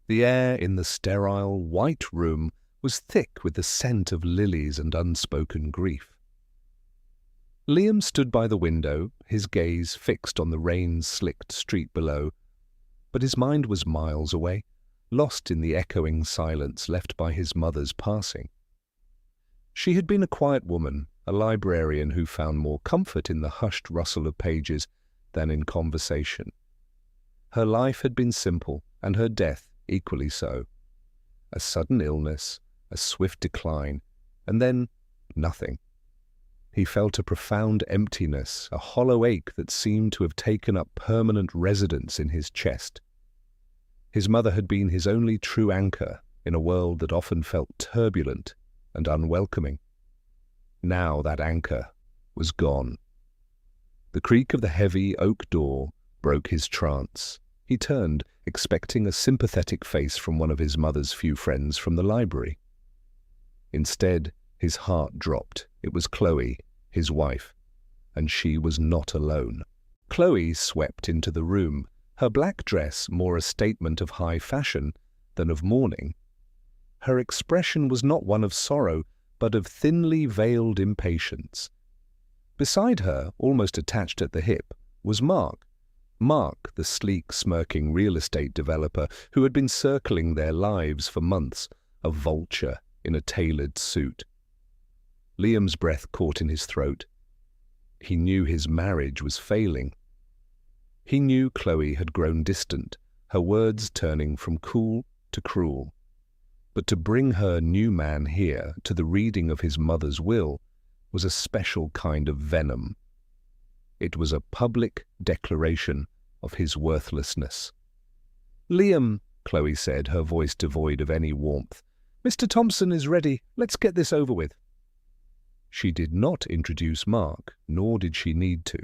The air in the sterile, white room was thick with the scent of lilies and unspoken grief. Liam stood by the window, his gaze fixed on the rain-slicked street below, but his mind was miles away, lost in the echoing silence left by his mother's passing. She had been a quiet woman, a librarian who found more comfort in the hushed rustle of pages than in conversation. Her life had been simple, and her death equally so. A sudden illness, a swift decline, and then nothing. He felt a profound emptiness, a hollow ache that seemed to have taken up permanent residence in his chest. His mother had been his only true anchor in a world that often felt turbulent and unwelcoming. Now that anchor was gone. The creak of the heavy oak door broke his trance. He turned, expecting a sympathetic face from one of his mother's few friends from the library. Instead, his heart dropped. It was Chloe, his wife, and she was not alone. Chloe swept into the room, her black dress more a statement of high fashion than of mourning. Her expression was not one of sorrow, but of thinly veiled impatience. Beside her, almost attached at the hip, was Mark. Mark, the sleek, smirking real estate developer who had been circling their lives for months, a vulture in a tailored suit. Liam's breath caught in his throat. He knew his marriage was failing. He knew Chloe had grown distant, her words turning from cool to cruel. But to bring her new man here to the reading of his mother's will was a special kind of venom. It was a public declaration of his worthlessness. "Liam," Chloe said, her voice devoid of any warmth, "Mr. Thompson is ready. Let's get this over with." She did not introduce Mark, nor did she need to.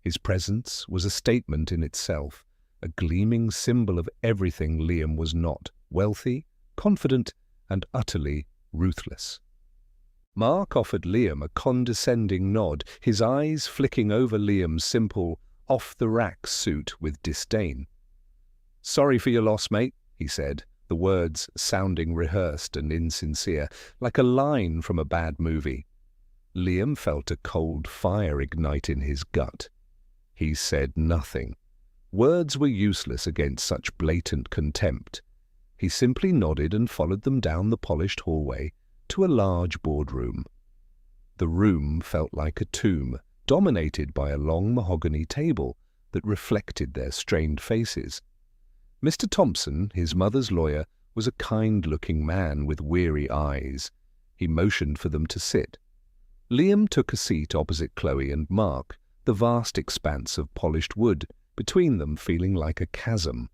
His presence was a statement in itself, a gleaming symbol of everything Liam was not: wealthy, confident, and utterly ruthless. Mark offered Liam a condescending nod, his eyes flicking over Liam's simple, off-the-rack suit with disdain. "Sorry for your loss, mate," he said, the words sounding rehearsed and insincere, like a line from a bad movie. Liam felt a cold fire ignite in his gut. He said nothing. Words were useless against such blatant contempt. He simply nodded and followed them down the polished hallway to a large boardroom. The room felt like a tomb, dominated by a long mahogany table that reflected their strained faces. Mr. Thompson, his mother's lawyer, was a kind-looking man with weary eyes. He motioned for them to sit. Liam took a seat opposite Chloe and Mark, the vast expanse of polished wood between them feeling like a chasm.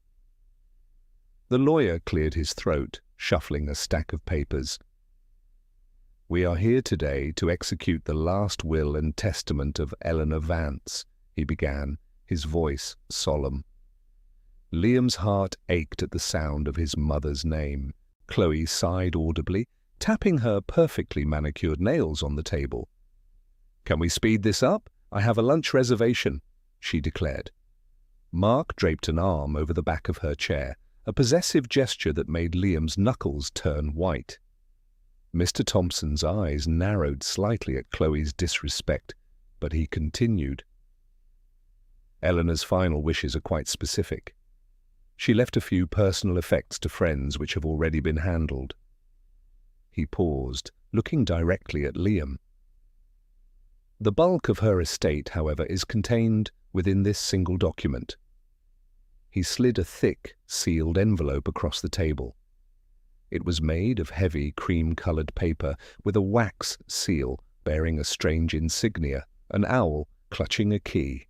The lawyer cleared his throat, shuffling a stack of papers. "We are here today to execute the last will and testament of Eleanor Vance," he began, his voice solemn. Liam's heart ached at the sound of his mother's name. Chloe sighed audibly, tapping her perfectly manicured nails on the table. "Can we speed this up? I have a lunch reservation," she declared. Mark draped an arm over the back of her chair, a possessive gesture that made Liam's knuckles turn white. Mr. Thompson's eyes narrowed slightly at Chloe's disrespect, but he continued. "Eleanor's final wishes are quite specific. She left a few personal effects to friends which have already been handled." He paused, looking directly at Liam. "The bulk of her estate, however, is contained within this single document." He slid a thick, sealed envelope across the table. It was made of heavy, cream-coloured paper with a wax seal bearing a strange insignia, an owl clutching a key.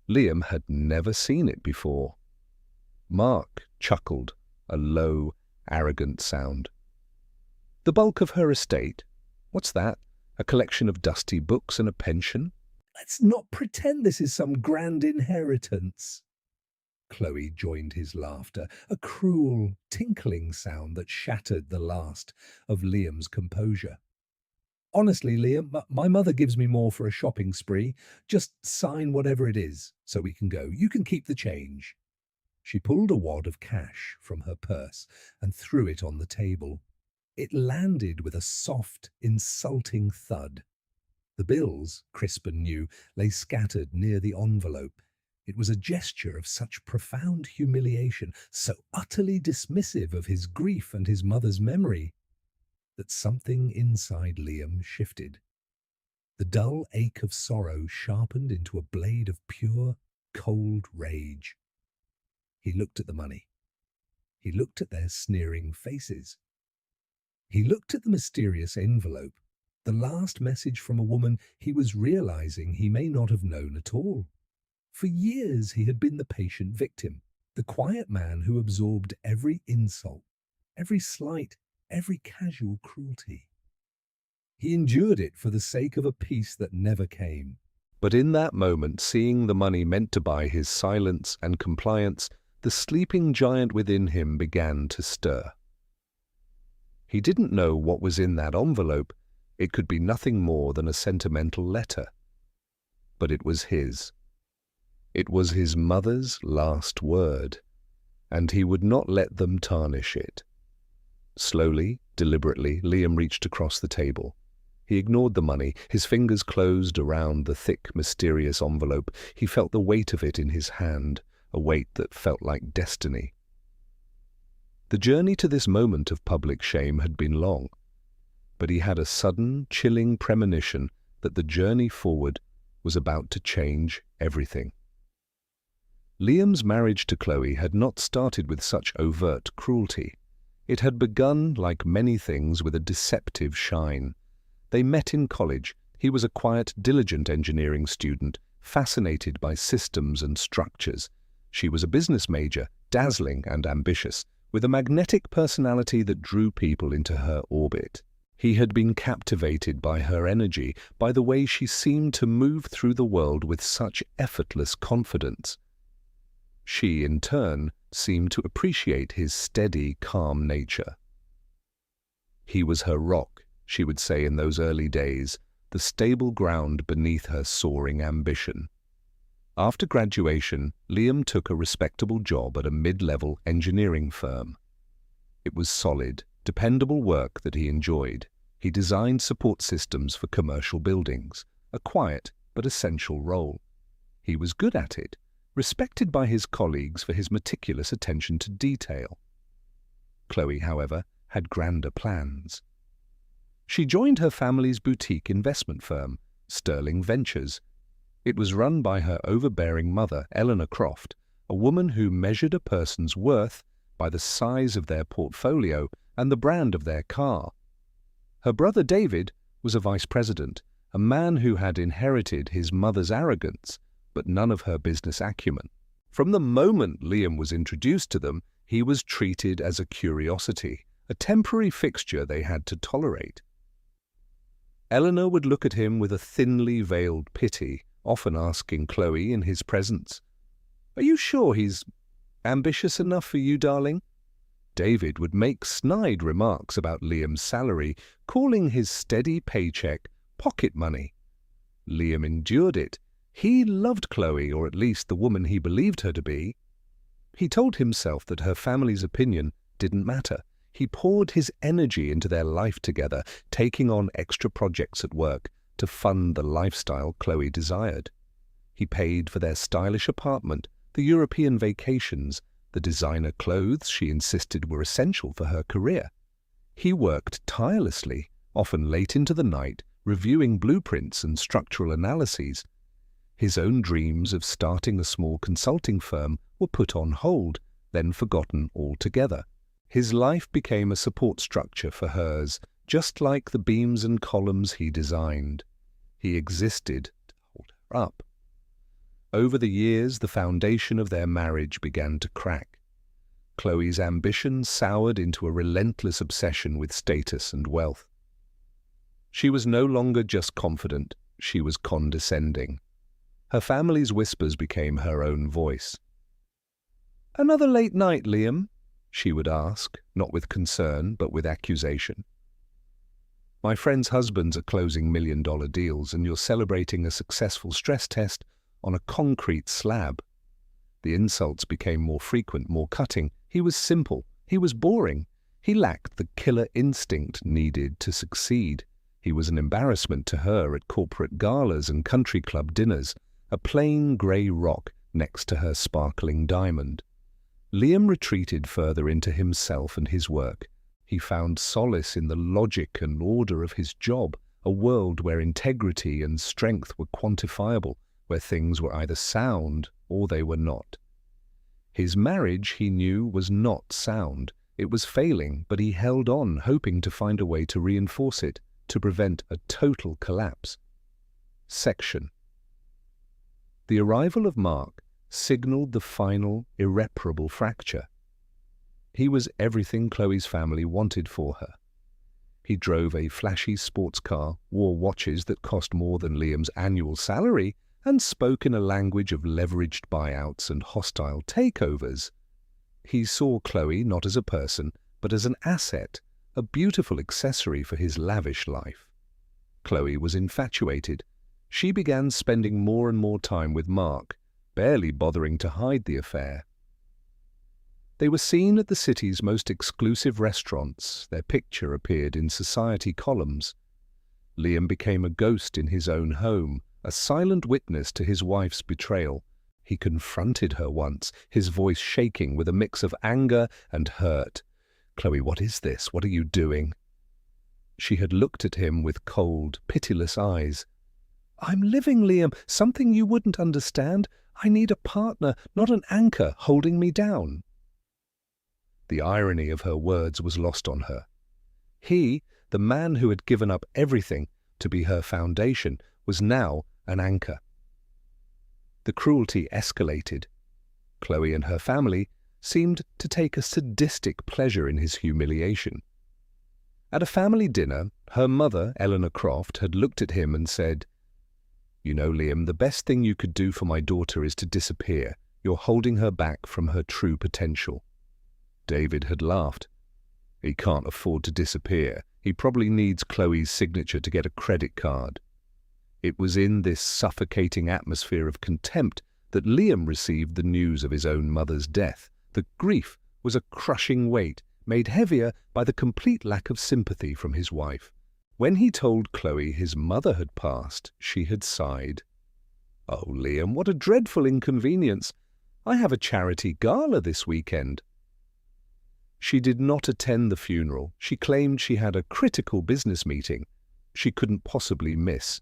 Liam had never seen it before. Mark chuckled, a low, arrogant sound. "The bulk of her estate? What's that? A collection of dusty books and a pension?" "Let's not pretend this is some grand inheritance." Chloe joined his laughter, a cruel, tinkling sound that shattered the last of Liam's composure. "Honestly, Liam, my mother gives me more for a shopping spree. Just sign whatever it is, so we can go. You can keep the change." She pulled a wad of cash from her purse and threw it on the table. It landed with a soft, insulting thud. The bills, Crispin knew, lay scattered near the envelope. It was a gesture of such profound humiliation, so utterly dismissive of his grief and his mother's memory, that something inside Liam shifted. The dull ache of sorrow sharpened into a blade of pure, cold rage. He looked at the money. He looked at their sneering faces. He looked at the mysterious envelope, the last message from a woman he was realizing he may not have known at all. For years he had been the patient victim, the quiet man who absorbed every insult, every slight, every casual cruelty. He endured it for the sake of a peace that never came. But in that moment, seeing the money meant to buy his silence and compliance, the sleeping giant within him began to stir. He didn't know what was in that envelope. It could be nothing more than a sentimental letter. But it was his. It was his mother's last word, and he would not let them tarnish it. Slowly, deliberately, Liam reached across the table. He ignored the money. His fingers closed around the thick, mysterious envelope. He felt the weight of it in his hand, a weight that felt like destiny. The journey to this moment of public shame had been long, but he had a sudden, chilling premonition that the journey forward was about to change everything. Liam's marriage to Chloe had not started with such overt cruelty. It had begun, like many things, with a deceptive shine. They met in college. He was a quiet, diligent engineering student, fascinated by systems and structures. She was a business major, dazzling and ambitious, with a magnetic personality that drew people into her orbit. He had been captivated by her energy, by the way she seemed to move through the world with such effortless confidence. She, in turn, seemed to appreciate his steady, calm nature. He was her rock, she would say in those early days, the stable ground beneath her soaring ambition. After graduation, Liam took a respectable job at a mid-level engineering firm. It was solid, dependable work that he enjoyed. He designed support systems for commercial buildings, a quiet but essential role. He was good at it, respected by his colleagues for his meticulous attention to detail. Chloe, however, had grander plans. She joined her family's boutique investment firm, Sterling Ventures. It was run by her overbearing mother, Eleanor Croft, a woman who measured a person's worth by the size of their portfolio and the brand of their car. Her brother David was a vice president, a man who had inherited his mother's arrogance, but none of her business acumen. From the moment Liam was introduced to them, he was treated as a curiosity, a temporary fixture they had to tolerate. Eleanor would look at him with a thinly veiled pity, often asking Chloe in his presence, "Are you sure he's ambitious enough for you, darling?" David would make snide remarks about Liam's salary, calling his steady paycheck pocket money. Liam endured it. He loved Chloe, or at least the woman he believed her to be. He told himself that her family's opinion didn't matter. He poured his energy into their life together, taking on extra projects at work to fund the lifestyle Chloe desired. He paid for their stylish apartment, the European vacations, the designer clothes she insisted were essential for her career. He worked tirelessly, often late into the night, reviewing blueprints and structural analyses. His own dreams of starting a small consulting firm were put on hold, then forgotten altogether. His life became a support structure for hers, just like the beams and columns he designed. He existed to hold her up. Over the years, the foundation of their marriage began to crack. Chloe's ambition soured into a relentless obsession with status and wealth. She was no longer just confident, she was condescending. Her family's whispers became her own voice. "Another late night, Liam?" she would ask, not with concern, but with accusation. "My friends' husbands are closing million-dollar deals, and you're celebrating a successful stress test on a concrete slab." The insults became more frequent, more cutting. He was simple. He was boring. He lacked the killer instinct needed to succeed. He was an embarrassment to her at corporate galas and country club dinners, a plain grey rock next to her sparkling diamond. Liam retreated further into himself and his work. He found solace in the logic and order of his job, a world where integrity and strength were quantifiable, where things were either sound or they were not. His marriage, he knew, was not sound. It was failing, but he held on, hoping to find a way to reinforce it, to prevent a total collapse. Section. The arrival of Mark signaled the final, irreparable fracture. He was everything Chloe's family wanted for her. He drove a flashy sports car, wore watches that cost more than Liam's annual salary, and spoke in a language of leveraged buyouts and hostile takeovers. He saw Chloe not as a person, but as an asset, a beautiful accessory for his lavish life. Chloe was infatuated. She began spending more and more time with Mark, barely bothering to hide the affair. They were seen at the city's most exclusive restaurants. Their picture appeared in society columns. Liam became a ghost in his own home, a silent witness to his wife's betrayal. He confronted her once, his voice shaking with a mix of anger and hurt. "Chloe, what is this? What are you doing?" She had looked at him with cold, pitiless eyes. "I'm living, Liam, something you wouldn't understand. I need a partner, not an anchor holding me down." The irony of her words was lost on her. He, the man who had given up everything to be her foundation, was now an anchor. The cruelty escalated. Chloe and her family seemed to take a sadistic pleasure in his humiliation. At a family dinner, her mother, Eleanor Croft, had looked at him and said, "You know, Liam, the best thing you could do for my daughter is to disappear. You're holding her back from her true potential." David had laughed. "He can't afford to disappear. He probably needs Chloe's signature to get a credit card." It was in this suffocating atmosphere of contempt that Liam received the news of his own mother's death. The grief was a crushing weight, made heavier by the complete lack of sympathy from his wife. When he told Chloe his mother had passed, she had sighed. "Oh, Liam, what a dreadful inconvenience. I have a charity gala this weekend." She did not attend the funeral. She claimed she had a critical business meeting she couldn't possibly miss.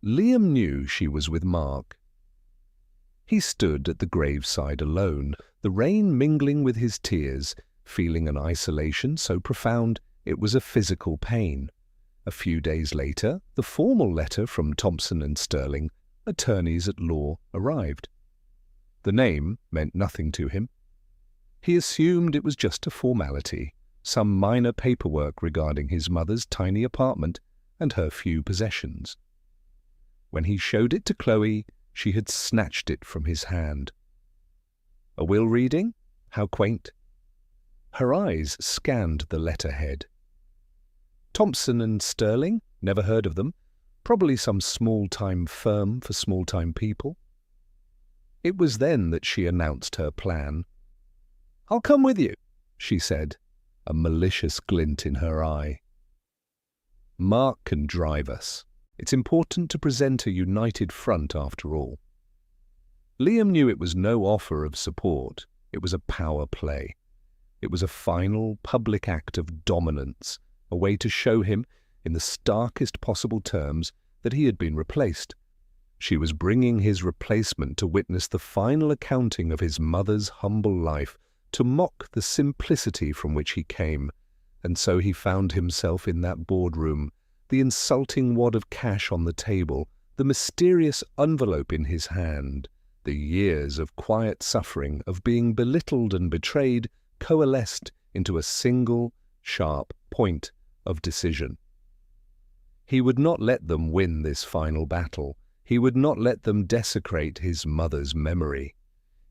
Liam knew she was with Mark. He stood at the graveside alone, the rain mingling with his tears, feeling an isolation so profound it was a physical pain. A few days later, the formal letter from Thompson and Sterling, attorneys at law, arrived. The name meant nothing to him. He assumed it was just a formality, some minor paperwork regarding his mother's tiny apartment and her few possessions. When he showed it to Chloe, she had snatched it from his hand. "A will reading? How quaint." Her eyes scanned the letterhead. Thompson and Sterling? Never heard of them. Probably some small-time firm for small-time people. It was then that she announced her plan. "I'll come with you," she said, a malicious glint in her eye. "Mark can drive us. It's important to present a united front after all." Liam knew it was no offer of support. It was a power play. It was a final, public act of dominance, a way to show him, in the starkest possible terms, that he had been replaced. She was bringing his replacement to witness the final accounting of his mother's humble life, to mock the simplicity from which he came. And so he found himself in that boardroom, the insulting wad of cash on the table, the mysterious envelope in his hand. The years of quiet suffering, of being belittled and betrayed, coalesced into a single, sharp point of decision. He would not let them win this final battle. He would not let them desecrate his mother's memory.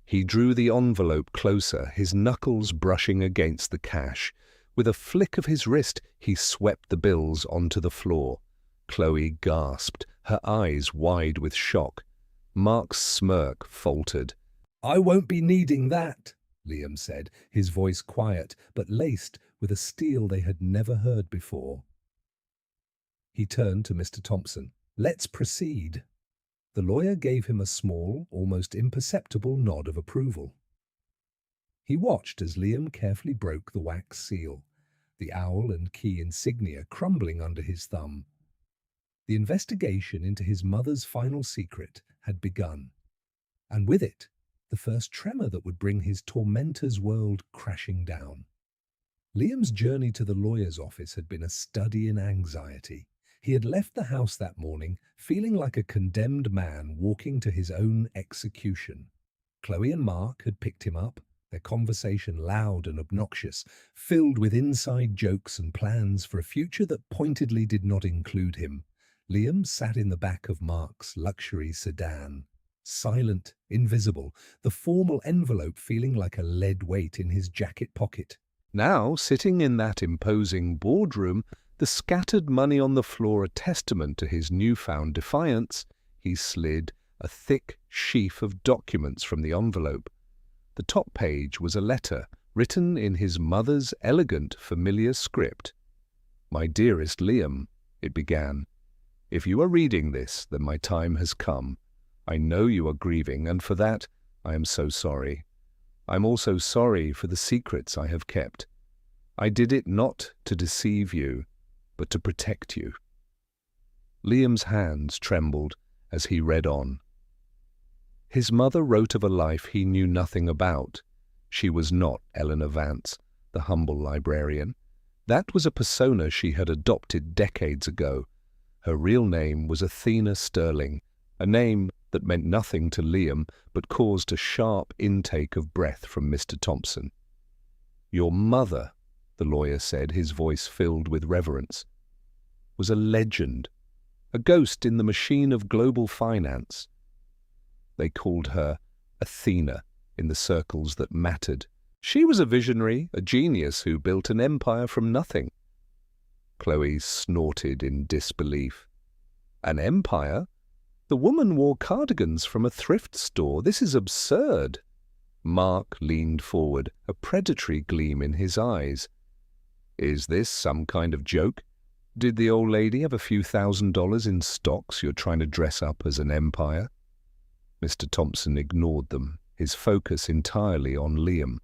He drew the envelope closer, his knuckles brushing against the cash. With a flick of his wrist, he swept the bills onto the floor. Chloe gasped, her eyes wide with shock. Mark's smirk faltered. I won't be needing that, Liam said, his voice quiet but laced with a steel they had never heard before. He turned to Mr. Thompson. Let's proceed. The lawyer gave him a small, almost imperceptible nod of approval. He watched as Liam carefully broke the wax seal, the owl and key insignia crumbling under his thumb. The investigation into his mother's final secret had begun, and with it, the first tremor that would bring his tormentor's world crashing down. Liam's journey to the lawyer's office had been a study in anxiety. He had left the house that morning feeling like a condemned man walking to his own execution. Chloe and Mark had picked him up, their conversation loud and obnoxious, filled with inside jokes and plans for a future that pointedly did not include him. Liam sat in the back of Mark's luxury sedan, silent, invisible, the formal envelope feeling like a lead weight in his jacket pocket. Now, sitting in that imposing boardroom, the scattered money on the floor a testament to his newfound defiance, he slid a thick sheaf of documents from the envelope. The top page was a letter written in his mother's elegant, familiar script. "My dearest Liam," it began, "if you are reading this, then my time has come. I know you are grieving, and for that I am so sorry. I'm also sorry for the secrets I have kept. I did it not to deceive you, but to protect you." Liam's hands trembled as he read on. His mother wrote of a life he knew nothing about. She was not Eleanor Vance, the humble librarian. That was a persona she had adopted decades ago. Her real name was Athena Sterling, a name that meant nothing to Liam but caused a sharp intake of breath from Mr. Thompson. "Your mother," the lawyer said, his voice filled with reverence, "was a legend, a ghost in the machine of global finance. They called her Athena in the circles that mattered. She was a visionary, a genius who built an empire from nothing." Chloe snorted in disbelief. "An empire? The woman wore cardigans from a thrift store. This is absurd." Mark leaned forward, a predatory gleam in his eyes. "Is this some kind of joke? Did the old lady have a few $1,000s in stocks you're trying to dress up as an empire?" Mr. Thompson ignored them, his focus entirely on Liam.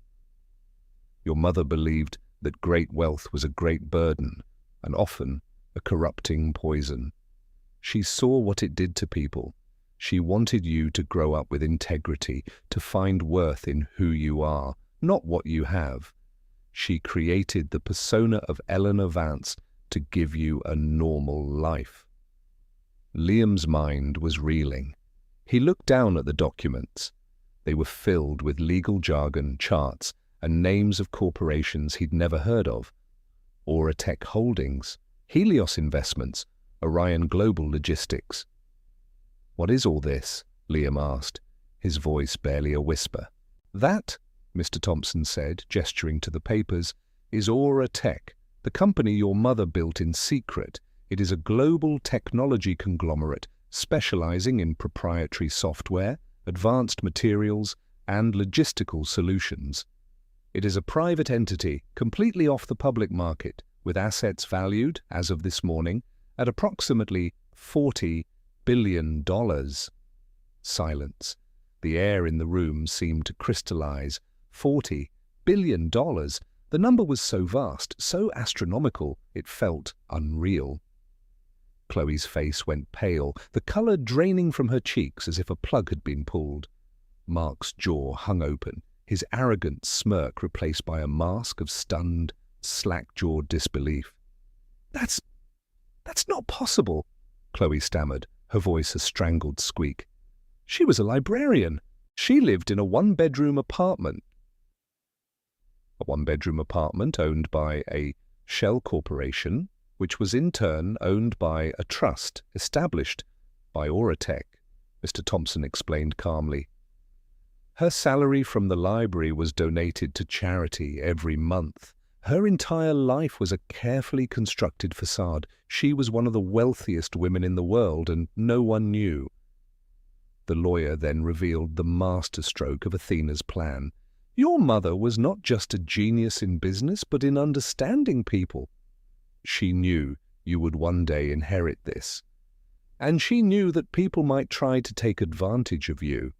"Your mother believed that great wealth was a great burden, and often a corrupting poison. She saw what it did to people. She wanted you to grow up with integrity, to find worth in who you are, not what you have. She created the persona of Eleanor Vance to give you a normal life." Liam's mind was reeling. He looked down at the documents. They were filled with legal jargon, charts, and names of corporations he'd never heard of. Auratech Holdings, Helios Investments, Orion Global Logistics. "What is all this?" Liam asked, his voice barely a whisper. "That," Mr. Thompson said, gesturing to the papers, "is Auratech, the company your mother built in secret. It is a global technology conglomerate specializing in proprietary software, advanced materials, and logistical solutions. It is a private entity, completely off the public market, with assets valued, as of this morning, at approximately $40 billion. Silence. The air in the room seemed to crystallize. $40 billion. The number was so vast, so astronomical, it felt unreal. Chloe's face went pale, the color draining from her cheeks as if a plug had been pulled. Mark's jaw hung open, his arrogant smirk replaced by a mask of stunned, slack-jawed disbelief. That's not possible," Chloe stammered, her voice a strangled squeak. "She was a librarian. She lived in a one-bedroom apartment." A one-bedroom apartment owned by a shell corporation, which was in turn owned by a trust established by Auratech, Mr. Thompson explained calmly. Her salary from the library was donated to charity every month. Her entire life was a carefully constructed facade. She was one of the wealthiest women in the world, and no one knew. The lawyer then revealed the masterstroke of Athena's plan. Your mother was not just a genius in business, but in understanding people. She knew you would one day inherit this. And she knew that people might try to take advantage of you.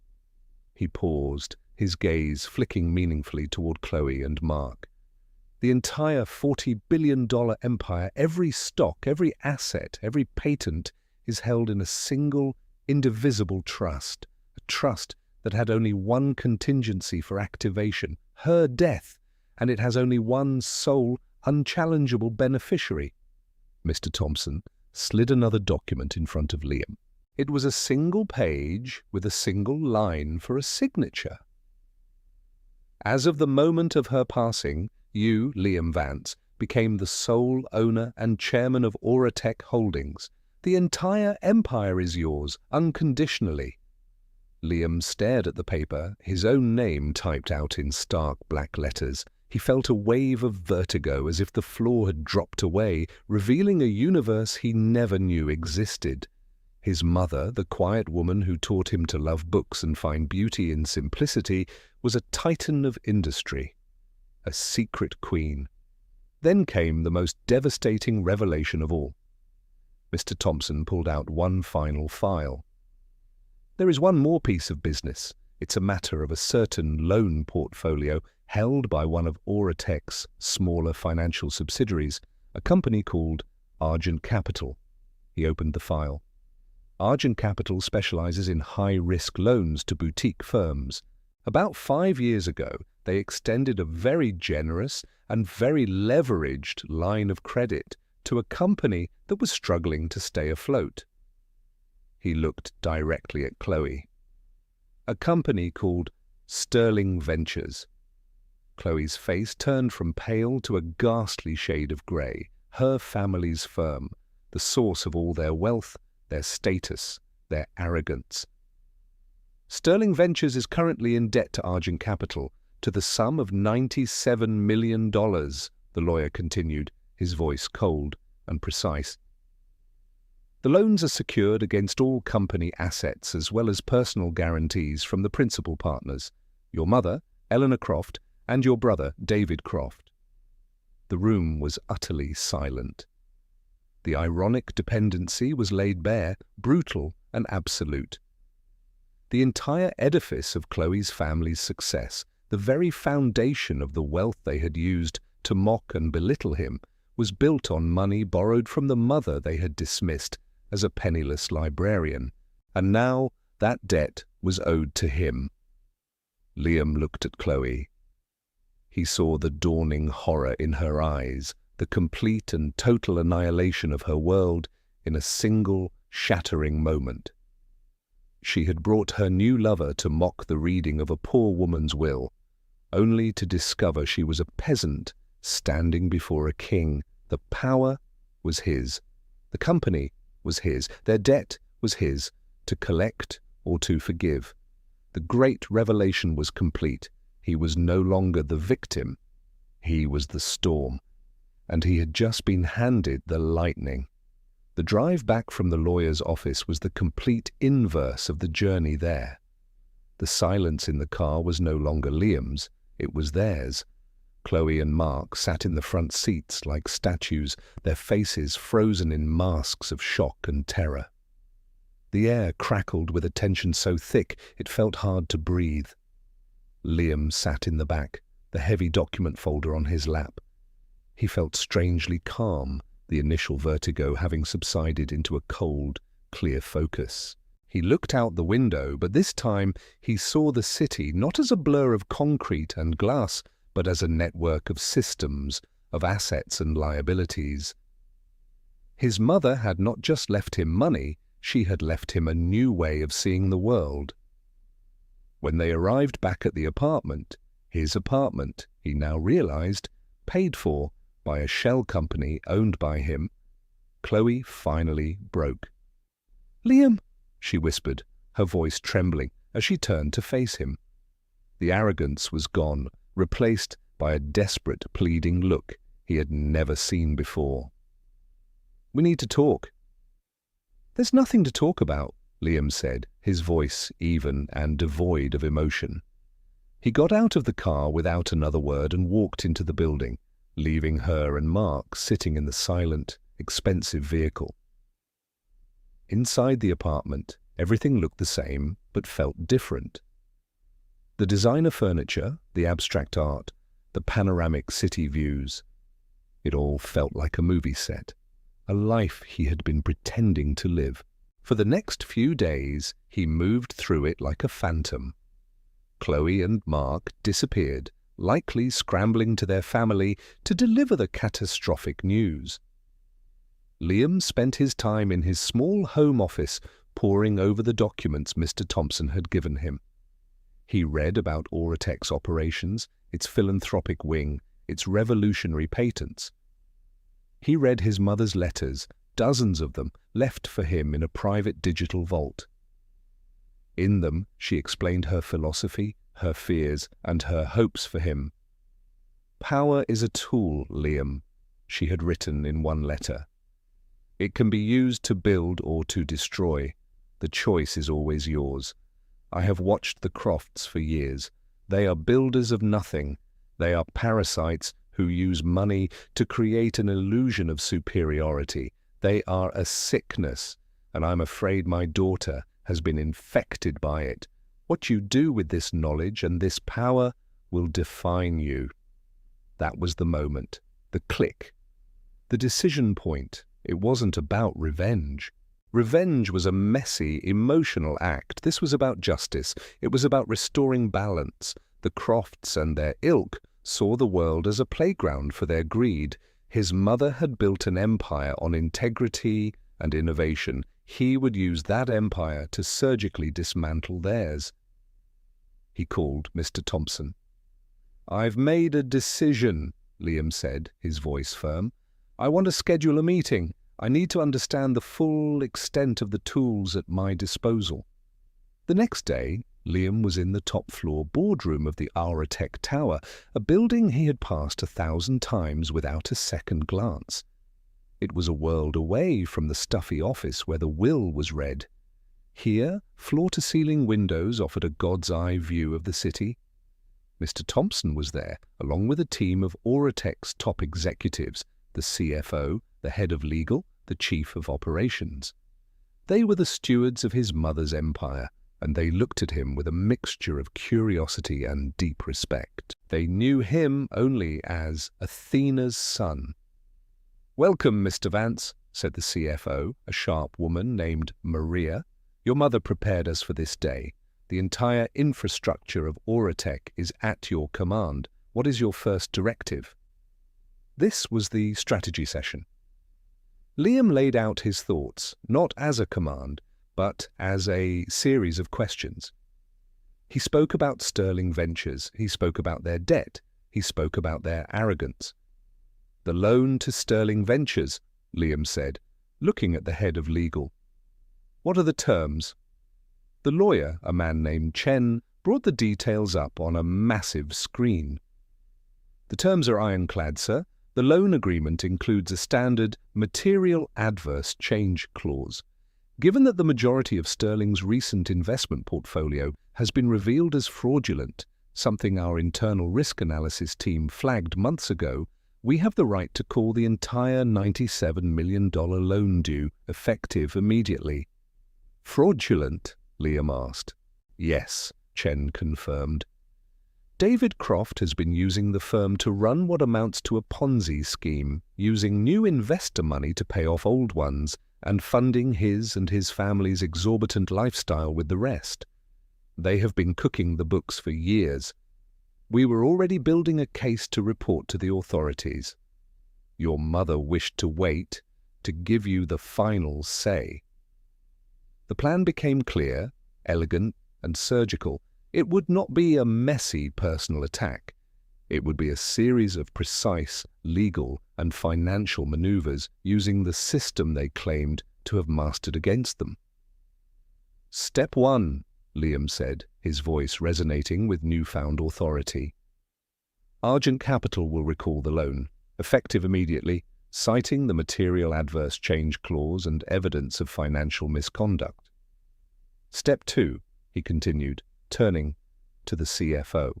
He paused, his gaze flicking meaningfully toward Chloe and Mark. The entire $40 billion empire, every stock, every asset, every patent is held in a single, indivisible trust, a trust that had only one contingency for activation, her death, and it has only one sole, unchallengeable beneficiary. Mr. Thompson slid another document in front of Liam. It was a single page with a single line for a signature. As of the moment of her passing, you, Liam Vance, became the sole owner and chairman of Auratech Holdings. The entire empire is yours, unconditionally. Liam stared at the paper, his own name typed out in stark black letters. He felt a wave of vertigo, as if the floor had dropped away, revealing a universe he never knew existed. His mother, the quiet woman who taught him to love books and find beauty in simplicity, was a titan of industry, a secret queen. Then came the most devastating revelation of all. Mr. Thompson pulled out one final file. There is one more piece of business. It's a matter of a certain loan portfolio held by one of Auratech's smaller financial subsidiaries, a company called Argent Capital. He opened the file. Argent Capital specializes in high-risk loans to boutique firms. About 5 years ago, they extended a very generous and very leveraged line of credit to a company that was struggling to stay afloat. He looked directly at Chloe. A company called Sterling Ventures. Chloe's face turned from pale to a ghastly shade of grey. Her family's firm, the source of all their wealth, their status, their arrogance. Sterling Ventures is currently in debt to Argent Capital to the sum of $97 million, the lawyer continued, his voice cold and precise. The loans are secured against all company assets as well as personal guarantees from the principal partners, your mother, Eleanor Croft, and your brother, David Croft. The room was utterly silent. The ironic dependency was laid bare, brutal and absolute. The entire edifice of Chloe's family's success, the very foundation of the wealth they had used to mock and belittle him, was built on money borrowed from the mother they had dismissed as a penniless librarian, and now that debt was owed to him. Liam looked at Chloe. He saw the dawning horror in her eyes, the complete and total annihilation of her world in a single, shattering moment. She had brought her new lover to mock the reading of a poor woman's will, only to discover she was a peasant standing before a king. The power was his. The company was his. Their debt was his, to collect or to forgive. The great revelation was complete. He was no longer the victim. He was the storm. And he had just been handed the lightning. The drive back from the lawyer's office was the complete inverse of the journey there. The silence in the car was no longer Liam's, it was theirs. Chloe and Mark sat in the front seats like statues, their faces frozen in masks of shock and terror. The air crackled with a tension so thick it felt hard to breathe. Liam sat in the back, the heavy document folder on his lap. He felt strangely calm, the initial vertigo having subsided into a cold, clear focus. He looked out the window, but this time he saw the city not as a blur of concrete and glass, but as a network of systems, of assets and liabilities. His mother had not just left him money, she had left him a new way of seeing the world. When they arrived back at the apartment, his apartment, he now realized, paid for by a shell company owned by him, Chloe finally broke. "Liam," she whispered, her voice trembling as she turned to face him. The arrogance was gone, replaced by a desperate, pleading look he had never seen before. "We need to talk." "There's nothing to talk about," Liam said, his voice even and devoid of emotion. He got out of the car without another word and walked into the building, leaving her and Mark sitting in the silent, expensive vehicle. Inside the apartment, everything looked the same but felt different. The designer furniture, the abstract art, the panoramic city views, it all felt like a movie set, a life he had been pretending to live. For the next few days, he moved through it like a phantom. Chloe and Mark disappeared, likely scrambling to their family to deliver the catastrophic news. Liam spent his time in his small home office poring over the documents Mr. Thompson had given him. He read about Aurotech's operations, its philanthropic wing, its revolutionary patents. He read his mother's letters, dozens of them, left for him in a private digital vault. In them, she explained her philosophy, her fears, and her hopes for him. "Power is a tool, Liam," she had written in one letter. "It can be used to build or to destroy. The choice is always yours. I have watched the Crofts for years. They are builders of nothing. They are parasites who use money to create an illusion of superiority. They are a sickness, and I'm afraid my daughter has been infected by it. What you do with this knowledge and this power will define you." That was the moment, the click, the decision point. It wasn't about revenge. Revenge was a messy, emotional act. This was about justice. It was about restoring balance. The Crofts and their ilk saw the world as a playground for their greed. His mother had built an empire on integrity and innovation. He would use that empire to surgically dismantle theirs. He called Mr. Thompson. "I've made a decision," Liam said, his voice firm. "I want to schedule a meeting. I need to understand the full extent of the tools at my disposal." The next day, Liam was in the top-floor boardroom of the Aurotech Tower, a building he had passed 1,000 times without a second glance. It was a world away from the stuffy office where the will was read. Here, floor-to-ceiling windows offered a god's-eye view of the city. Mr. Thompson was there, along with a team of Aurotech's top executives, the CFO, the head of legal, the chief of operations. They were the stewards of his mother's empire, and they looked at him with a mixture of curiosity and deep respect. They knew him only as Athena's son. "Welcome, Mr. Vance," said the CFO, a sharp woman named Maria. "Your mother prepared us for this day. The entire infrastructure of Aurotech is at your command. What is your first directive?" This was the strategy session. Liam laid out his thoughts, not as a command, but as a series of questions. He spoke about Sterling Ventures, he spoke about their debt, he spoke about their arrogance. "The loan to Sterling Ventures," Liam said, looking at the head of legal. "What are the terms?" The lawyer, a man named Chen, brought the details up on a massive screen. "The terms are ironclad, sir. The loan agreement includes a standard material adverse change clause. Given that the majority of Sterling's recent investment portfolio has been revealed as fraudulent, something our internal risk analysis team flagged months ago, we have the right to call the entire $97 million loan due effective immediately." "Fraudulent?" Liam asked. "Yes," Chen confirmed. "David Croft has been using the firm to run what amounts to a Ponzi scheme, using new investor money to pay off old ones, and funding his and his family's exorbitant lifestyle with the rest. They have been cooking the books for years. We were already building a case to report to the authorities. Your mother wished to wait to give you the final say." The plan became clear, elegant, and surgical. It would not be a messy personal attack. It would be a series of precise legal and financial maneuvers using the system they claimed to have mastered against them. "Step 1, Liam said, his voice resonating with newfound authority. "Argent Capital will recall the loan, effective immediately, citing the material adverse change clause and evidence of financial misconduct." Step 2, he continued, turning to the CFO.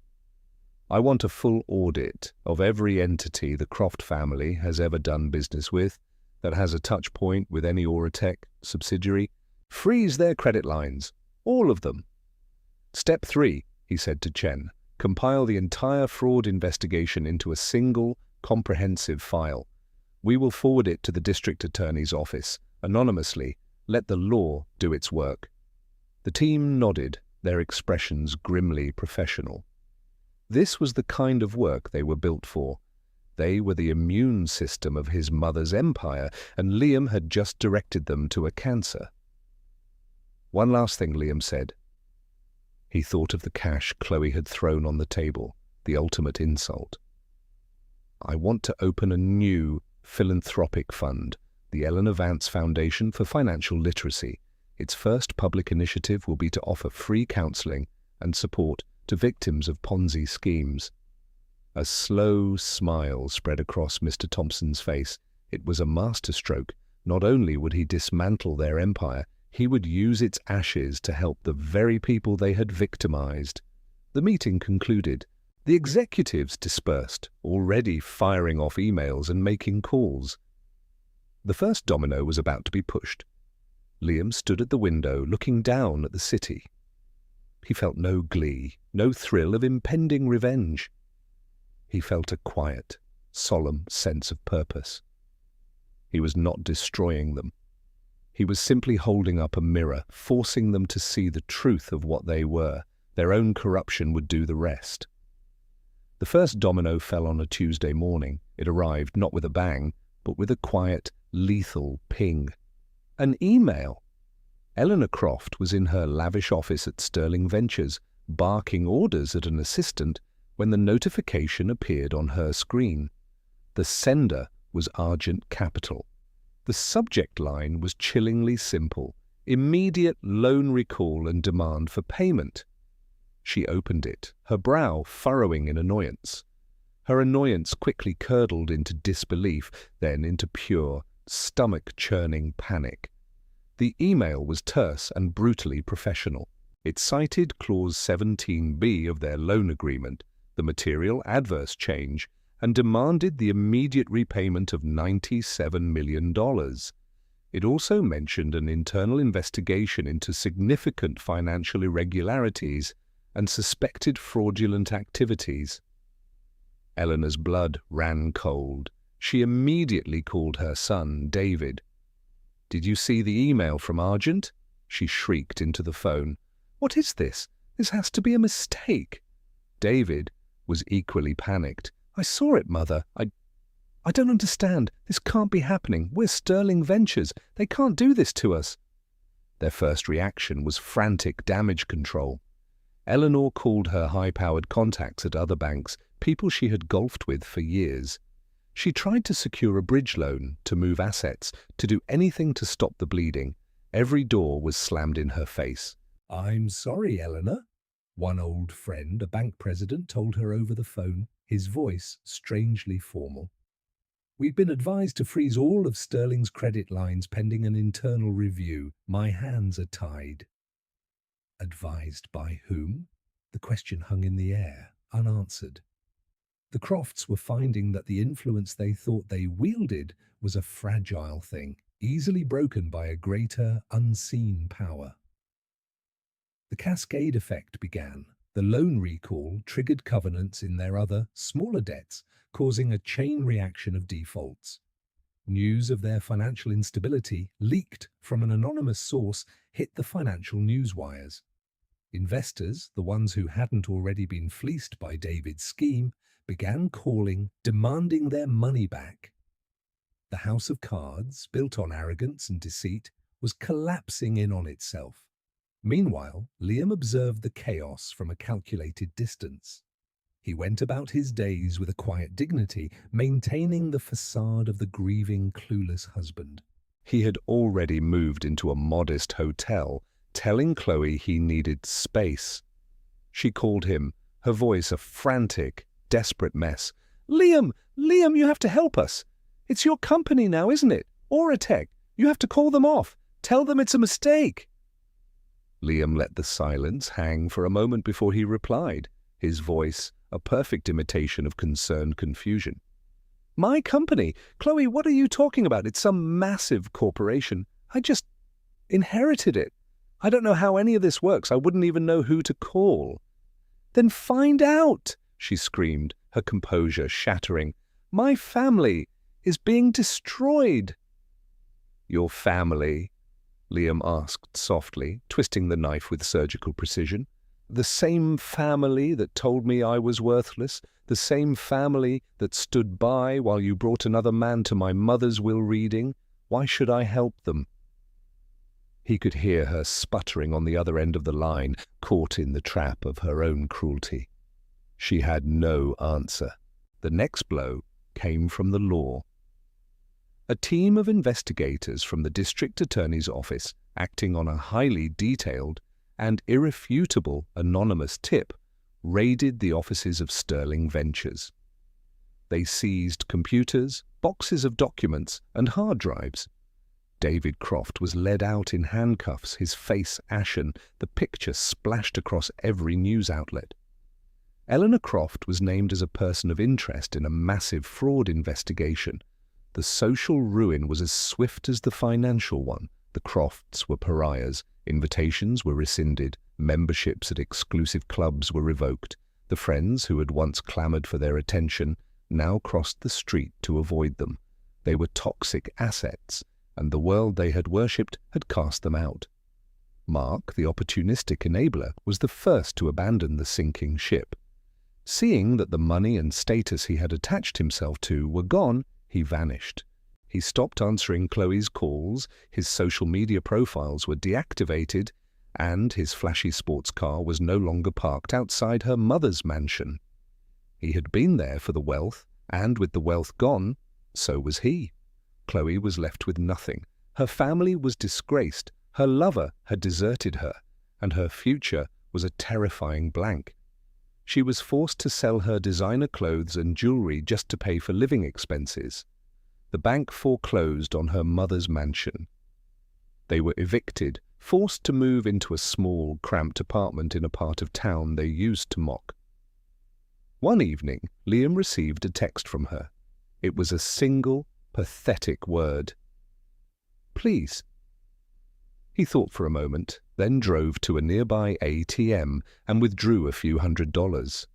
I want a full audit of every entity the Croft family has ever done business with that has a touch point with any Auratech subsidiary. Freeze their credit lines, all of them. Step 3, he said to Chen, compile the entire fraud investigation into a single, comprehensive file. We will forward it to the district attorney's office, anonymously. Let the law do its work. The team nodded, their expressions grimly professional. This was the kind of work they were built for. They were the immune system of his mother's empire, and Liam had just directed them to a cancer. One last thing, Liam said. He thought of the cash Chloe had thrown on the table, the ultimate insult. I want to open a new philanthropic fund, the Eleanor Vance Foundation for Financial Literacy. Its first public initiative will be to offer free counseling and support to victims of Ponzi schemes. A slow smile spread across Mr. Thompson's face. It was a masterstroke. Not only would he dismantle their empire, he would use its ashes to help the very people they had victimized. The meeting concluded. The executives dispersed, already firing off emails and making calls. The first domino was about to be pushed. Liam stood at the window, looking down at the city. He felt no glee, no thrill of impending revenge. He felt a quiet, solemn sense of purpose. He was not destroying them. He was simply holding up a mirror, forcing them to see the truth of what they were. Their own corruption would do the rest. The first domino fell on a Tuesday morning. It arrived not with a bang, but with a quiet, lethal ping. An email. Eleanor Croft was in her lavish office at Sterling Ventures, barking orders at an assistant when the notification appeared on her screen. The sender was Argent Capital. The subject line was chillingly simple: immediate loan recall and demand for payment. She opened it, her brow furrowing in annoyance. Her annoyance quickly curdled into disbelief, then into pure, stomach-churning panic. The email was terse and brutally professional. It cited Clause 17B of their loan agreement, the material adverse change, and demanded the immediate repayment of $97 million. It also mentioned an internal investigation into significant financial irregularities and suspected fraudulent activities. Eleanor's blood ran cold. She immediately called her son, David. "Did you see the email from Argent?" she shrieked into the phone. "What is this? This has to be a mistake." David was equally panicked. "I saw it, Mother. I don't understand. This can't be happening. We're Sterling Ventures. They can't do this to us." Their first reaction was frantic damage control. Eleanor called her high-powered contacts at other banks, people she had golfed with for years. She tried to secure a bridge loan, to move assets, to do anything to stop the bleeding. Every door was slammed in her face. "I'm sorry, Eleanor," one old friend, a bank president, told her over the phone, his voice strangely formal. "We've been advised to freeze all of Sterling's credit lines pending an internal review. My hands are tied." Advised by whom? The question hung in the air, unanswered. The Crofts were finding that the influence they thought they wielded was a fragile thing, easily broken by a greater, unseen power. The cascade effect began. The loan recall triggered covenants in their other, smaller debts, causing a chain reaction of defaults. News of their financial instability, leaked from an anonymous source, hit the financial newswires. Investors, the ones who hadn't already been fleeced by David's scheme, began calling, demanding their money back. The house of cards, built on arrogance and deceit, was collapsing in on itself. Meanwhile, Liam observed the chaos from a calculated distance. He went about his days with a quiet dignity, maintaining the facade of the grieving, clueless husband. He had already moved into a modest hotel, telling Chloe he needed space. She called him, her voice a frantic, desperate mess. "Liam! Liam, you have to help us! It's your company now, isn't it? Auratech. You have to call them off. Tell them it's a mistake." Liam let the silence hang for a moment before he replied, his voice a perfect imitation of concerned confusion. My company? Chloe, what are you talking about? It's some massive corporation. I just inherited it. I don't know how any of this works. I wouldn't even know who to call. Then find out, she screamed, her composure shattering. My family is being destroyed. Your family? Liam asked softly, twisting the knife with surgical precision. The same family that told me I was worthless, the same family that stood by while you brought another man to my mother's will reading. Why should I help them? He could hear her sputtering on the other end of the line, caught in the trap of her own cruelty. She had no answer. The next blow came from the law. A team of investigators from the district attorney's office, acting on a highly detailed and irrefutable anonymous tip, raided the offices of Sterling Ventures. They seized computers, boxes of documents, and hard drives. David Croft was led out in handcuffs, his face ashen, the picture splashed across every news outlet. Eleanor Croft was named as a person of interest in a massive fraud investigation. The social ruin was as swift as the financial one. The Crofts were pariahs. Invitations were rescinded. Memberships at exclusive clubs were revoked. The friends who had once clamored for their attention now crossed the street to avoid them. They were toxic assets, and the world they had worshipped had cast them out. Mark, the opportunistic enabler, was the first to abandon the sinking ship. Seeing that the money and status he had attached himself to were gone, he vanished. He stopped answering Chloe's calls, his social media profiles were deactivated, and his flashy sports car was no longer parked outside her mother's mansion. He had been there for the wealth, and with the wealth gone, so was he. Chloe was left with nothing. Her family was disgraced, her lover had deserted her, and her future was a terrifying blank. She was forced to sell her designer clothes and jewelry just to pay for living expenses. The bank foreclosed on her mother's mansion. They were evicted, forced to move into a small, cramped apartment in a part of town they used to mock. One evening, Liam received a text from her. It was a single, pathetic word. Please. He thought for a moment, then drove to a nearby ATM and withdrew a few $100s.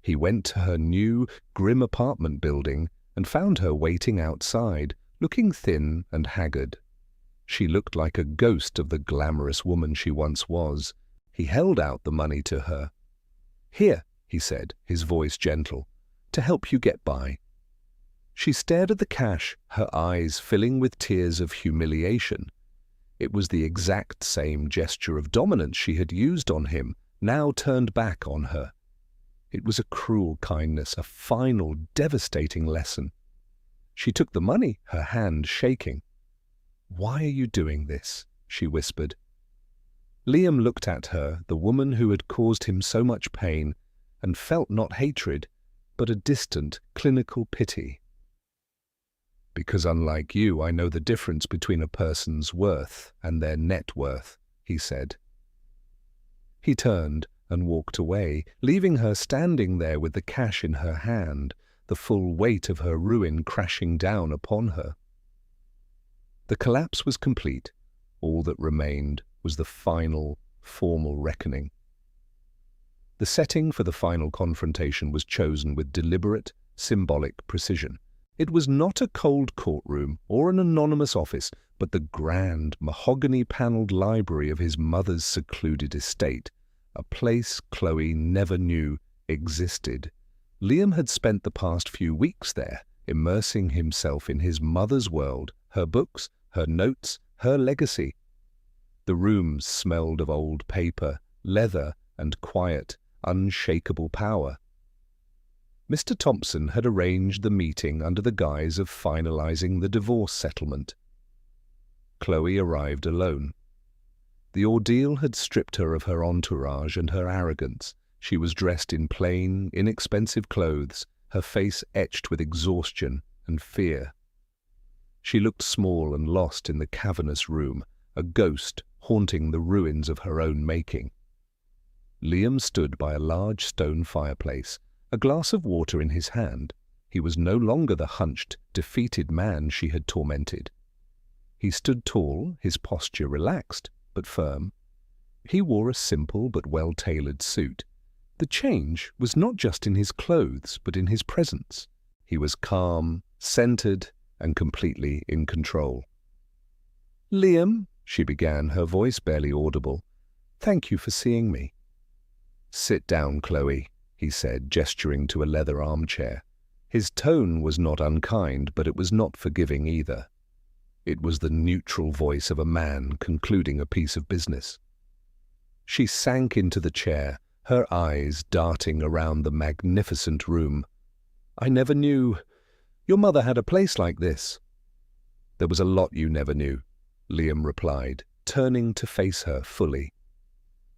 He went to her new, grim apartment building and found her waiting outside, looking thin and haggard. She looked like a ghost of the glamorous woman she once was. He held out the money to her. Here, he said, his voice gentle, to help you get by. She stared at the cash, her eyes filling with tears of humiliation. It was the exact same gesture of dominance she had used on him, now turned back on her. It was a cruel kindness, a final, devastating lesson. She took the money, her hand shaking. Why are you doing this? She whispered. Liam looked at her, the woman who had caused him so much pain, and felt not hatred, but a distant, clinical pity. Because unlike you, I know the difference between a person's worth and their net worth, he said. He turned and walked away, leaving her standing there with the cash in her hand, the full weight of her ruin crashing down upon her. The collapse was complete. All that remained was the final, formal reckoning. The setting for the final confrontation was chosen with deliberate, symbolic precision. It was not a cold courtroom or an anonymous office, but the grand, mahogany-panelled library of his mother's secluded estate, a place Chloe never knew existed. Liam had spent the past few weeks there, immersing himself in his mother's world, her books, her notes, her legacy. The rooms smelled of old paper, leather, and quiet, unshakable power. Mr. Thompson had arranged the meeting under the guise of finalizing the divorce settlement. Chloe arrived alone. The ordeal had stripped her of her entourage and her arrogance. She was dressed in plain, inexpensive clothes, her face etched with exhaustion and fear. She looked small and lost in the cavernous room, a ghost haunting the ruins of her own making. Liam stood by a large stone fireplace, a glass of water in his hand. He was no longer the hunched, defeated man she had tormented. He stood tall, his posture relaxed but firm. He wore a simple but well-tailored suit. The change was not just in his clothes, but in his presence. He was calm, centered, and completely in control. "Liam," she began, her voice barely audible, "thank you for seeing me." "Sit down, Chloe," he said, gesturing to a leather armchair. His tone was not unkind, but it was not forgiving either. It was the neutral voice of a man concluding a piece of business. She sank into the chair, her eyes darting around the magnificent room. "I never knew. Your mother had a place like this." "There was a lot you never knew," Liam replied, turning to face her fully.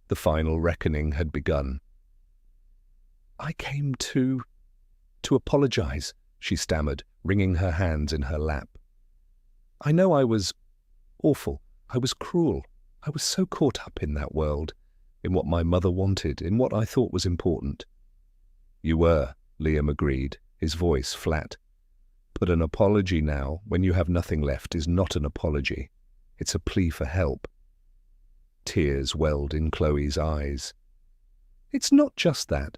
The final reckoning had begun. "I came to apologize," she stammered, wringing her hands in her lap. "I know I was awful. I was cruel. I was so caught up in that world, in what my mother wanted, in what I thought was important." "You were," Liam agreed, his voice flat. "But an apology now, when you have nothing left, is not an apology. It's a plea for help." Tears welled in Chloe's eyes. "It's not just that.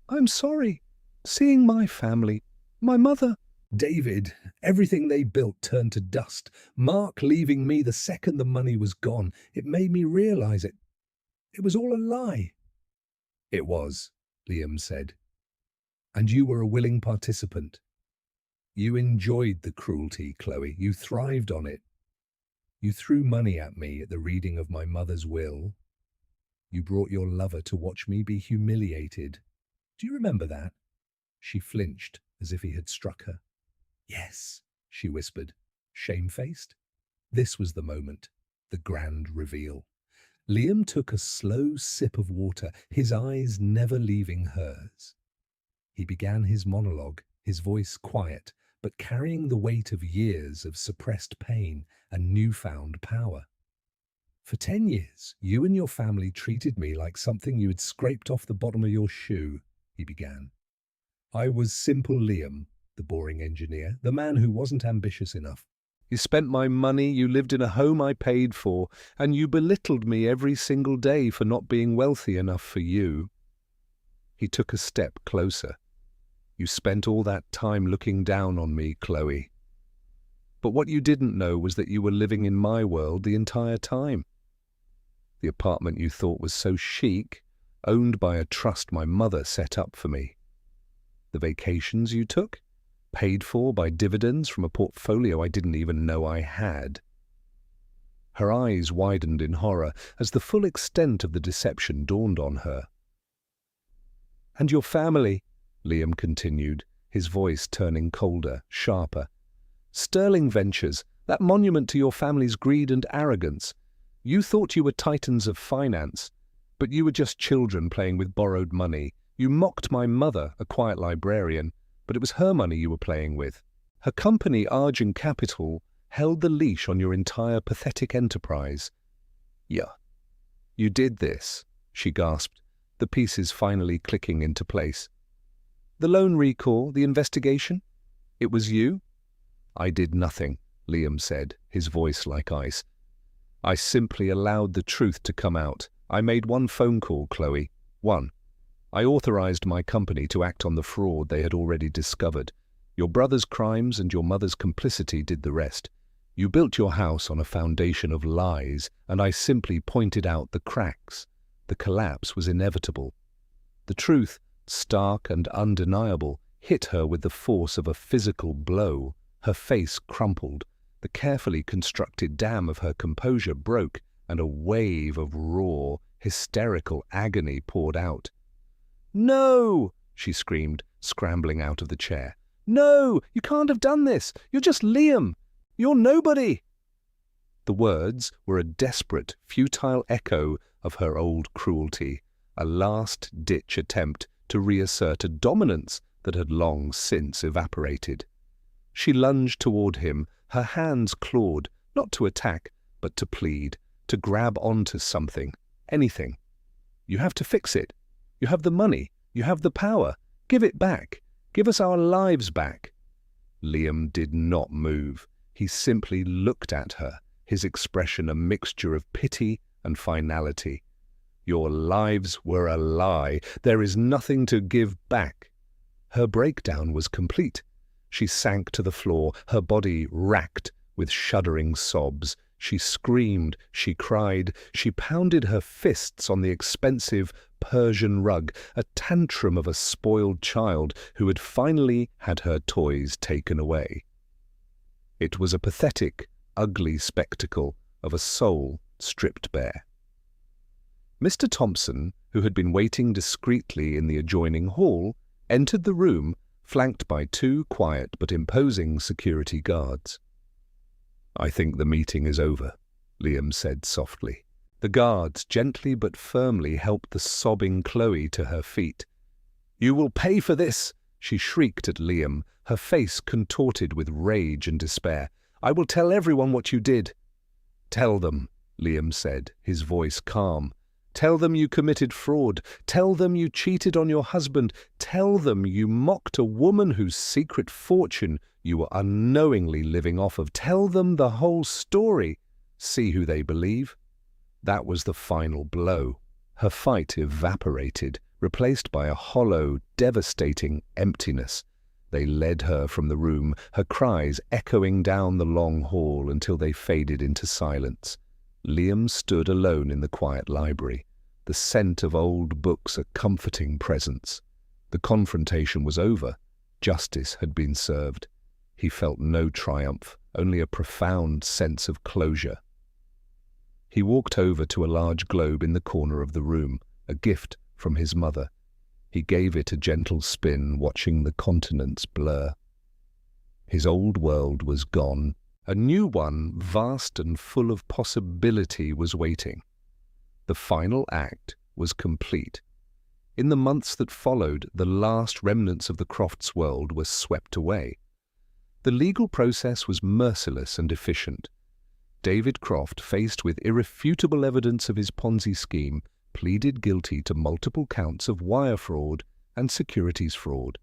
I'm sorry. Seeing my family, my mother, David, everything they built turned to dust. Mark leaving me the second the money was gone. It made me realize it. It was all a lie." "It was," Liam said. "And you were a willing participant. You enjoyed the cruelty, Chloe. You thrived on it. You threw money at me at the reading of my mother's will. You brought your lover to watch me be humiliated. Do you remember that?" She flinched as if he had struck her. "Yes," she whispered, shamefaced. This was the moment, the grand reveal. Liam took a slow sip of water, his eyes never leaving hers. He began his monologue, his voice quiet, but carrying the weight of years of suppressed pain and newfound power. "For 10 years, you and your family treated me like something you had scraped off the bottom of your shoe," he began. "I was simple Liam, the boring engineer, the man who wasn't ambitious enough. You spent my money, you lived in a home I paid for, and you belittled me every single day for not being wealthy enough for you." He took a step closer. "You spent all that time looking down on me, Chloe. But what you didn't know was that you were living in my world the entire time. The apartment you thought was so chic, owned by a trust my mother set up for me. The vacations you took, paid for by dividends from a portfolio I didn't even know I had." Her eyes widened in horror as the full extent of the deception dawned on her. "And your family," Liam continued, his voice turning colder, sharper. "Sterling Ventures, that monument to your family's greed and arrogance. You thought you were titans of finance, but you were just children playing with borrowed money. You mocked my mother, a quiet librarian, but it was her money you were playing with. Her company, Argent Capital, held the leash on your entire pathetic enterprise. Yeah, you did this," she gasped, the pieces finally clicking into place. "The loan recall, the investigation? It was you?" "I did nothing," Liam said, his voice like ice. "I simply allowed the truth to come out. I made one phone call, Chloe. One. I authorized my company to act on the fraud they had already discovered. Your brother's crimes and your mother's complicity did the rest. You built your house on a foundation of lies, and I simply pointed out the cracks. The collapse was inevitable. The truth, stark and undeniable, hit her with the force of a physical blow. Her face crumpled. The carefully constructed dam of her composure broke, and a wave of raw, hysterical agony poured out. "No!" she screamed, scrambling out of the chair. "No! You can't have done this! You're just Liam! You're nobody!" The words were a desperate, futile echo of her old cruelty, a last-ditch attempt to reassert a dominance that had long since evaporated. She lunged toward him, her hands clawed, not to attack, but to plead. to grab onto something, anything. You have to fix it. You have the money. You have the power. Give it back. Give us our lives back. Liam did not move. He simply looked at her, his expression a mixture of pity and finality. Your lives were a lie. There is nothing to give back. Her breakdown was complete. She sank to the floor, her body racked with shuddering sobs. She screamed, she cried, she pounded her fists on the expensive Persian rug, a tantrum of a spoiled child who had finally had her toys taken away. It was a pathetic, ugly spectacle of a soul stripped bare. Mr. Thompson, who had been waiting discreetly in the adjoining hall, entered the room, flanked by two quiet but imposing security guards. "I think the meeting is over," Liam said softly. The guards gently but firmly helped the sobbing Chloe to her feet. "You will pay for this!" she shrieked at Liam, her face contorted with rage and despair. "I will tell everyone what you did." "Tell them," Liam said, his voice calm. "Tell them you committed fraud. Tell them you cheated on your husband. Tell them you mocked a woman whose secret fortune you were unknowingly living off of. Tell them the whole story. See who they believe." That was the final blow. Her fight evaporated, replaced by a hollow, devastating emptiness. They led her from the room, her cries echoing down the long hall until they faded into silence. Liam stood alone in the quiet library, the scent of old books a comforting presence. The confrontation was over. Justice had been served. He felt no triumph, only a profound sense of closure. He walked over to a large globe in the corner of the room, a gift from his mother. He gave it a gentle spin, watching the continents blur. His old world was gone. A new one, vast and full of possibility, was waiting. The final act was complete. In the months that followed, the last remnants of the Crofts world were swept away. The legal process was merciless and efficient. David Croft, faced with irrefutable evidence of his Ponzi scheme, pleaded guilty to multiple counts of wire fraud and securities fraud.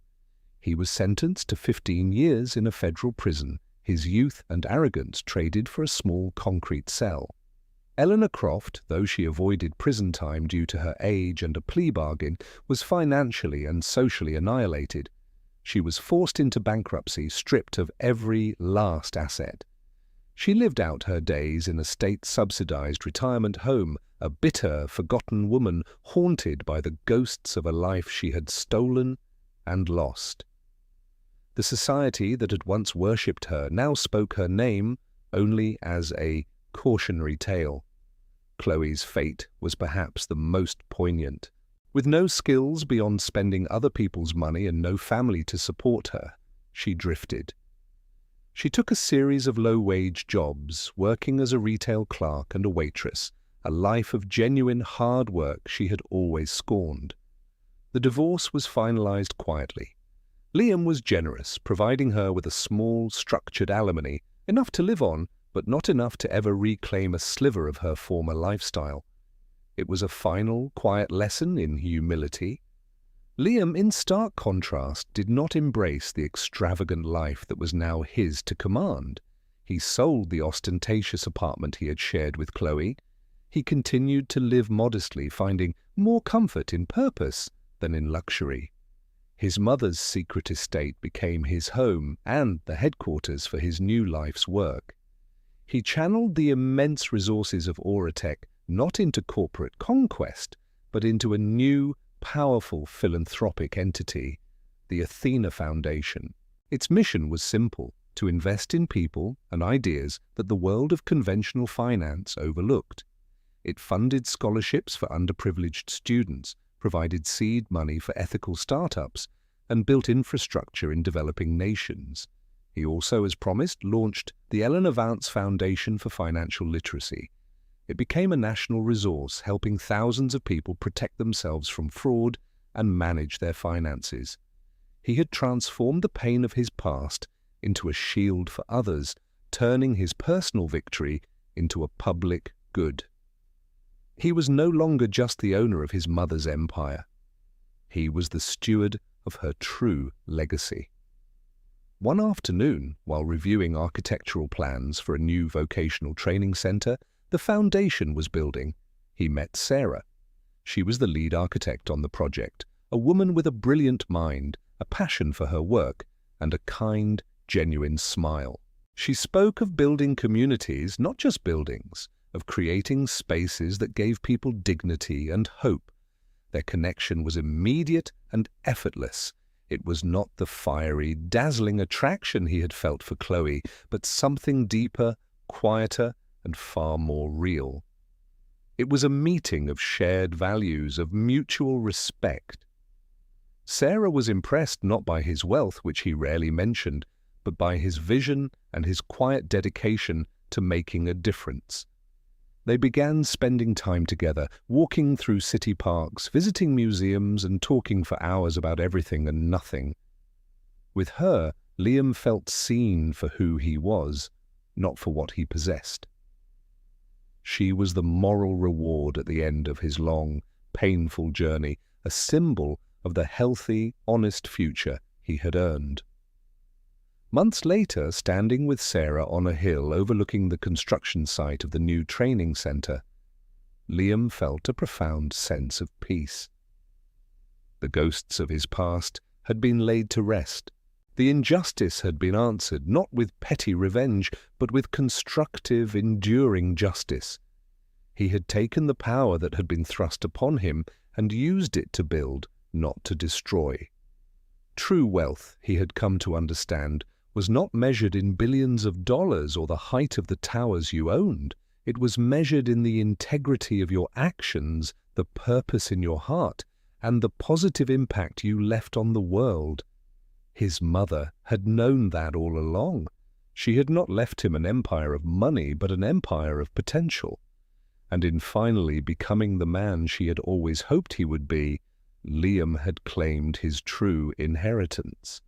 He was sentenced to 15 years in a federal prison, his youth and arrogance traded for a small concrete cell. Eleanor Croft, though she avoided prison time due to her age and a plea bargain, was financially and socially annihilated. She was forced into bankruptcy, stripped of every last asset. She lived out her days in a state-subsidized retirement home, a bitter, forgotten woman haunted by the ghosts of a life she had stolen and lost. The society that had once worshipped her now spoke her name only as a cautionary tale. Chloe's fate was perhaps the most poignant. With no skills beyond spending other people's money and no family to support her, she drifted. She took a series of low-wage jobs, working as a retail clerk and a waitress, a life of genuine hard work she had always scorned. The divorce was finalized quietly. Liam was generous, providing her with a small, structured alimony, enough to live on, but not enough to ever reclaim a sliver of her former lifestyle. It was a final, quiet lesson in humility. Liam, in stark contrast, did not embrace the extravagant life that was now his to command. He sold the ostentatious apartment he had shared with Chloe. He continued to live modestly, finding more comfort in purpose than in luxury. His mother's secret estate became his home and the headquarters for his new life's work. He channeled the immense resources of Auratech not into corporate conquest, but into a new, powerful philanthropic entity, the Athena Foundation. Its mission was simple: to invest in people and ideas that the world of conventional finance overlooked. It funded scholarships for underprivileged students, provided seed money for ethical startups, and built infrastructure in developing nations. He also, as promised, launched the Eleanor Vance Foundation for Financial Literacy. It became a national resource, helping thousands of people protect themselves from fraud and manage their finances. He had transformed the pain of his past into a shield for others, turning his personal victory into a public good. He was no longer just the owner of his mother's empire. He was the steward of her true legacy. One afternoon, while reviewing architectural plans for a new vocational training center the foundation was building, he met Sarah. She was the lead architect on the project, a woman with a brilliant mind, a passion for her work, and a kind, genuine smile. She spoke of building communities, not just buildings, of creating spaces that gave people dignity and hope. Their connection was immediate and effortless. It was not the fiery, dazzling attraction he had felt for Chloe, but something deeper, quieter, and far more real. It was a meeting of shared values, of mutual respect. Sarah was impressed not by his wealth, which he rarely mentioned, but by his vision and his quiet dedication to making a difference. They began spending time together, walking through city parks, visiting museums, and talking for hours about everything and nothing. With her, Liam felt seen for who he was, not for what he possessed. She was the moral reward at the end of his long, painful journey, a symbol of the healthy, honest future he had earned. Months later, standing with Sarah on a hill overlooking the construction site of the new training center, Liam felt a profound sense of peace. The ghosts of his past had been laid to rest. The injustice had been answered, not with petty revenge, but with constructive, enduring justice. He had taken the power that had been thrust upon him and used it to build, not to destroy. True wealth, he had come to understand, was not measured in billions of dollars or the height of the towers you owned. It was measured in the integrity of your actions, the purpose in your heart, and the positive impact you left on the world. His mother had known that all along. She had not left him an empire of money, but an empire of potential. And in finally becoming the man she had always hoped he would be, Liam had claimed his true inheritance.